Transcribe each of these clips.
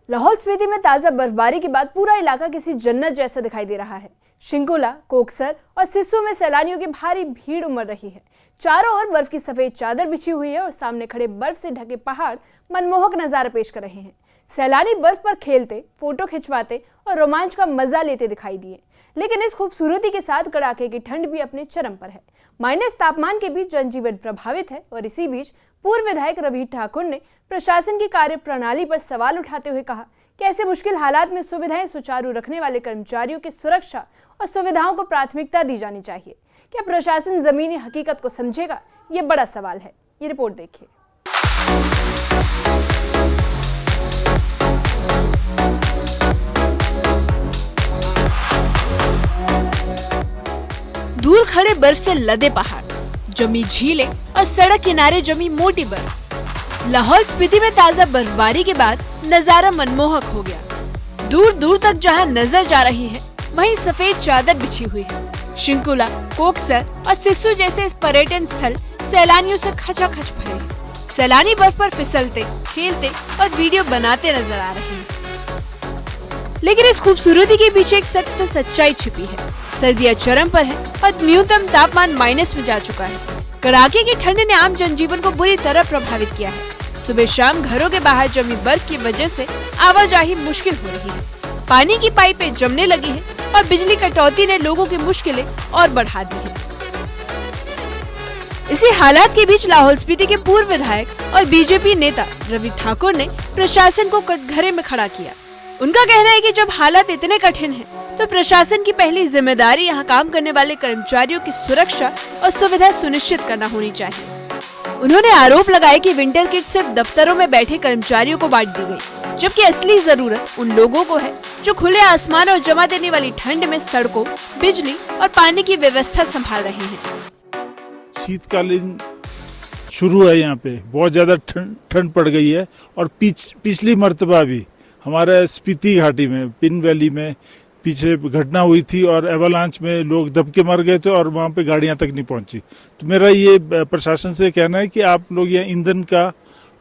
लाहौल स्पीति में ताजा बर्फबारी के बाद पूरा इलाका किसी जन्नत जैसा दिखाई दे रहा है। शिंकुला, कोकसर और सिस्सू में सैलानियों की भारी भीड़ उमड़ रही है। चारों ओर बर्फ की सफेद चादर बिछी हुई है और सामने खड़े बर्फ से ढके पहाड़ मनमोहक नजारा पेश कर रहे हैं। सैलानी बर्फ पर खेलते, फोटो खिंचवाते और रोमांच का मजा लेते दिखाई दिए। लेकिन इस खूबसूरती के साथ कड़ाके की ठंड भी अपने चरम पर है। माइनस तापमान के बीच जनजीवन प्रभावित है और इसी बीच पूर्व विधायक रवि ठाकुर ने प्रशासन की कार्य प्रणाली पर सवाल उठाते हुए कहा कि ऐसे मुश्किल हालात में सुविधाएं सुचारू रखने वाले कर्मचारियों की सुरक्षा और सुविधाओं को प्राथमिकता दी जानी चाहिए। क्या प्रशासन जमीनी हकीकत को समझेगा? ये बड़ा सवाल है। ये रिपोर्ट देखिए। दूर खड़े बर्फ से लदे पहाड़, जमी झीलें और सड़क किनारे जमी मोटी बर्फ। लाहौल स्पीति में ताजा बर्फबारी के बाद नजारा मनमोहक हो गया। दूर दूर तक जहां नजर जा रही है वहीं सफेद चादर बिछी हुई है। शिंकुला, कोकसर और सिस्सू जैसे पर्यटन स्थल सैलानियों से खचाखच भरे हैं। सैलानी बर्फ पर फिसलते, खेलते और वीडियो बनाते नजर आ रहे हैं। लेकिन इस खूबसूरती के पीछे एक सख्त सच्चाई छिपी है। सर्दियां चरम पर है और न्यूनतम तापमान माइनस में जा चुका है। कड़ाके की ठंड ने आम जनजीवन को बुरी तरह प्रभावित किया है। सुबह शाम घरों के बाहर जमी बर्फ की वजह से आवाजाही मुश्किल हो रही है। पानी की पाइपें जमने लगी हैं और बिजली कटौती ने लोगों की मुश्किलें और बढ़ा दी है। इसी हालात के बीच लाहौल स्पीति के पूर्व विधायक और बीजेपी नेता रवि ठाकुर ने प्रशासन को कटघरे में खड़ा किया। उनका कहना है कि जब हालात इतने कठिन हैं, तो प्रशासन की पहली जिम्मेदारी यहाँ काम करने वाले कर्मचारियों की सुरक्षा और सुविधा सुनिश्चित करना होनी चाहिए। उन्होंने आरोप लगाया कि विंटर किट सिर्फ दफ्तरों में बैठे कर्मचारियों को बांट दी गई, जबकि असली जरूरत उन लोगों को है जो खुले आसमान और जमा देने वाली ठंड में सड़कों, बिजली और पानी की व्यवस्था संभाल रहे हैं। शीतकालीन शुरू है, यहाँ पे बहुत ज्यादा ठंड पड़ गई है और पिछली मर्तबा भी हमारे स्पीति घाटी में पिन वैली में पीछे घटना हुई थी और एवलांच में लोग दबके मर गए थे और वहां पे गाड़ियां तक नहीं पहुंची। तो मेरा ये प्रशासन से कहना है कि आप लोग यहाँ ईंधन का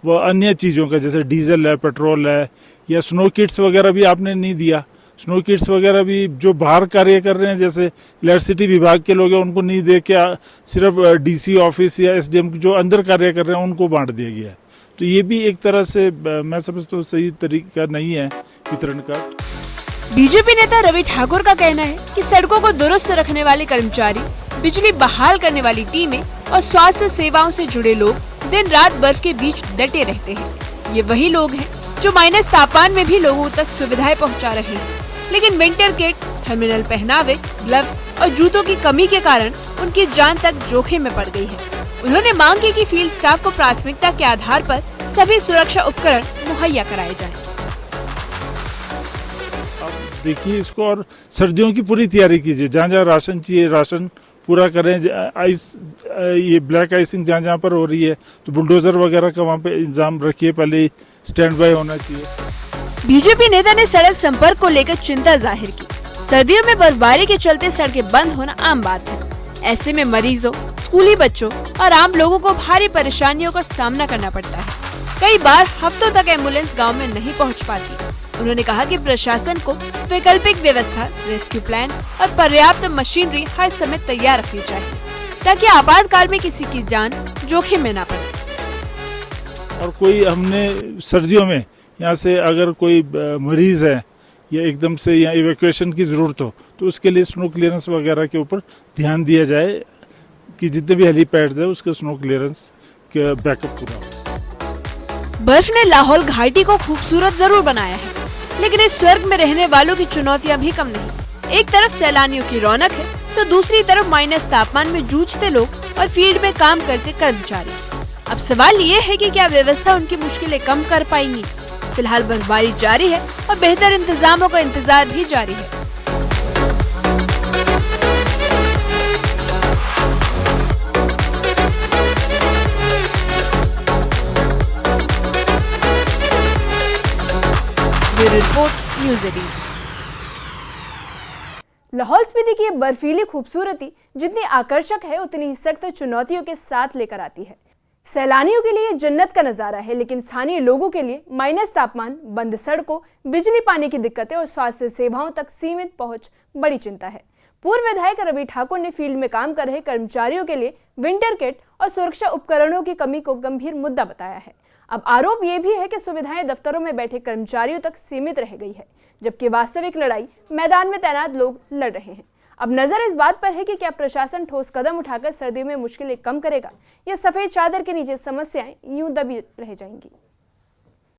व अन्य चीजों का जैसे डीजल है, पेट्रोल है या स्नो किट्स वगैरह भी आपने नहीं दिया। स्नो किट्स वगैरह भी जो बाहर कार्य कर रहे हैं जैसे इलेक्ट्रिसिटी विभाग के लोग हैं उनको नहीं दे के सिर्फ डीसी ऑफिस या एसडीएम जो अंदर कार्य कर रहे हैं उनको बांट दिया गया है। तो ये भी एक तरह से मैं समझता हूँ सही तरीका नहीं है वितरण का। बीजेपी नेता रवि ठाकुर का कहना है कि सड़कों को दुरुस्त रखने वाले कर्मचारी, बिजली बहाल करने वाली टीमें और स्वास्थ्य सेवाओं से जुड़े लोग दिन रात बर्फ के बीच डटे रहते हैं। ये वही लोग हैं जो माइनस तापमान में भी लोगों तक सुविधाएं पहुंचा रहे हैं। लेकिन विंटर किट, टर्मिनल पहनावे, ग्लव्स और जूतों की कमी के कारण उनकी जान तक जोखिम में पड़ गई है। उन्होंने मांग की कि फील्ड स्टाफ को प्राथमिकता के आधार पर सभी सुरक्षा उपकरण मुहैया कराए जाएं। देखिए इसको और सर्दियों की पूरी तैयारी कीजिए। जहाँ जहाँ राशन चाहिए राशन पूरा करें। आइस ये ब्लैक आइसिंग जहाँ जहाँ पर हो रही है तो बुलडोजर वगैरह का वहाँ पे इंतजाम रखिए, पहले स्टैंड बाय होना चाहिए। बीजेपी नेता ने सड़क संपर्क को लेकर चिंता जाहिर की। सर्दियों में बर्फबारी के चलते सड़कें बंद होना आम बात है। ऐसे में मरीजों, स्कूली बच्चों और आम लोगों को भारी परेशानियों का सामना करना पड़ता है। कई बार हफ्तों तक एम्बुलेंस गाँव में नहीं पहुँच पाती। उन्होंने कहा कि प्रशासन को वैकल्पिक व्यवस्था, रेस्क्यू प्लान और पर्याप्त मशीनरी हर समय तैयार रखनी चाहिए ताकि आपातकाल में किसी की जान जोखिम में न पड़े। और कोई हमने सर्दियों में यहाँ से अगर कोई मरीज है या एकदम से यहाँ इवैक्यूएशन की जरूरत हो तो उसके लिए स्नो क्लियरेंस वगैरह के ऊपर ध्यान दिया जाए कि जितने भी हेलीपैड्स है उसके स्नो क्लियरेंस के बैकअप पूरा हो। बर्फ ने लाहौल घाटी को खूबसूरत जरूर बनाया है, लेकिन इस स्वर्ग में रहने वालों की चुनौतियां भी कम नहीं। एक तरफ सैलानियों की रौनक है तो दूसरी तरफ माइनस तापमान में जूझते लोग और फील्ड में काम करते कर्मचारी। अब सवाल ये है कि क्या व्यवस्था उनकी मुश्किलें कम कर पाएंगी। फिलहाल बर्फबारी जारी है और बेहतर इंतजामों का इंतजार भी जारी है। Report news 18। लाहौल स्पीति की बर्फीली खूबसूरती जितनी आकर्षक है उतनी ही सख्त चुनौतियों के साथ लेकर आती है। सैलानियों के लिए जन्नत का नजारा है, लेकिन स्थानीय लोगों के लिए माइनस तापमान, बंद सड़कों, बिजली पानी की दिक्कतें और स्वास्थ्य सेवाओं तक सीमित पहुंच बड़ी चिंता है। पूर्व विधायक रवि ठाकुर ने फील्ड में काम कर रहे कर्मचारियों के लिए विंटर किट और सुरक्षा उपकरणों की कमी को गंभीर मुद्दा बताया है। अब आरोप ये भी है कि सुविधाएं दफ्तरों में बैठे कर्मचारियों तक सीमित रह गई है, जबकि वास्तविक लड़ाई मैदान में तैनात लोग लड़ रहे हैं। अब नजर इस बात पर है कि क्या प्रशासन ठोस कदम उठाकर सर्दियों में मुश्किलें कम करेगा या सफेद चादर के नीचे समस्याएं यूं दबी रह जाएंगी।